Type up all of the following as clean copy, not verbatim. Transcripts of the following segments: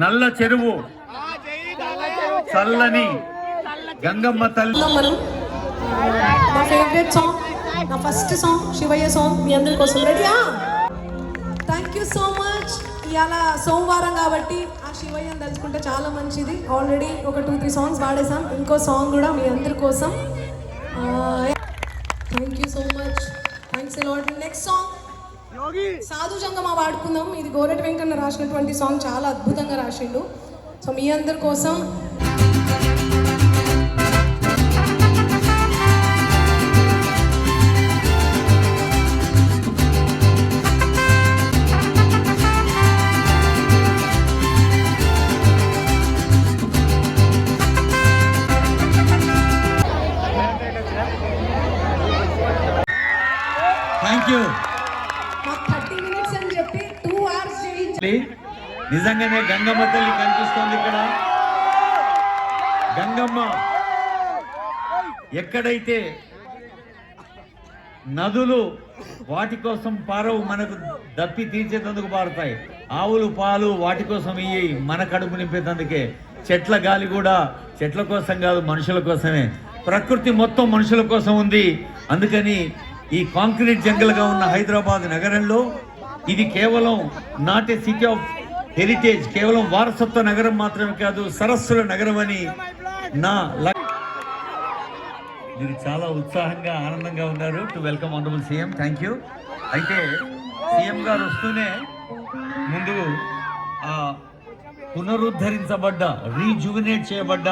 నల్ల చెరువు చల్లని గంగమ్మ తల్లి. మనం నా ఫేవరెట్ సాంగ్, నా ఫస్ట్ సాంగ్ శివయ్య సాంగ్ మీ అందరి కోసం. రెడీయా? Thank you so much. ఇవాళ సోమవారం కాబట్టి ఆ శివయ్యని తలుచుకుంటే చాలా మంచిది. ఆల్రెడీ ఒక 2-3 సాంగ్స్ పాడేసాం, ఇంకో సాంగ్ కూడా మీ అందరి కోసం. Thank you so much, thanks a lot. Next song సాధు జంగమా వాడుకుందాం. ఇది గోరెటి వెంకన్న రాసినటువంటి సాంగ్, చాలా అద్భుతంగా రాసిండు. సో మీ అందరి కోసం థ్యాంక్ యూ. మాకు 30 minutes అని చెప్పి 2 hours చేయించి నిజంగానే గంగమ్మ తల్లి కనిపిస్తోంది ఇక్కడ. గంగమ్మ ఎక్కడైతే నదులు వాటి కోసం పారవు, మనకు దప్పి తీర్చేందుకు పారుతాయి. ఆవులు పాలు వాటి కోసం ఇయ్యి మన కడుపు నింపేందుకే. చెట్ల గాలి కూడా చెట్ల కోసం కాదు, మనుషుల కోసమే. ప్రకృతి మొత్తం మనుషుల కోసం ఉంది. అందుకని ఈ కాంక్రీట్ జంగల్గా ఉన్న హైదరాబాద్ నగరంలో ఇది కేవలం not a city of heritage, కేవలం వారసత్వ నగరం మాత్రమే కాదు, సరస్సుల నగరం అని నా. మీరు చాలా ఉత్సాహంగా ఆనందంగా ఉన్నారు. To welcome honourable CM. Thank you. అయితే సీఎం గారు వస్తూనే ముందు పునరుద్ధరించబడ్డ, రీజువినేట్ చేయబడ్డ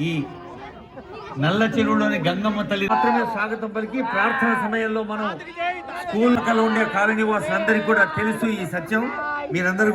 ఈ నల్ల చెరువులోని గంగమ్మ తల్లి మాత్రమే స్వాగతం పలికి, ప్రార్థన సమయంలో మనం స్కూల్ ఉండే కాలనీ వాసులందరికీ కూడా తెలుసు ఈ సత్యం. మీరందరూ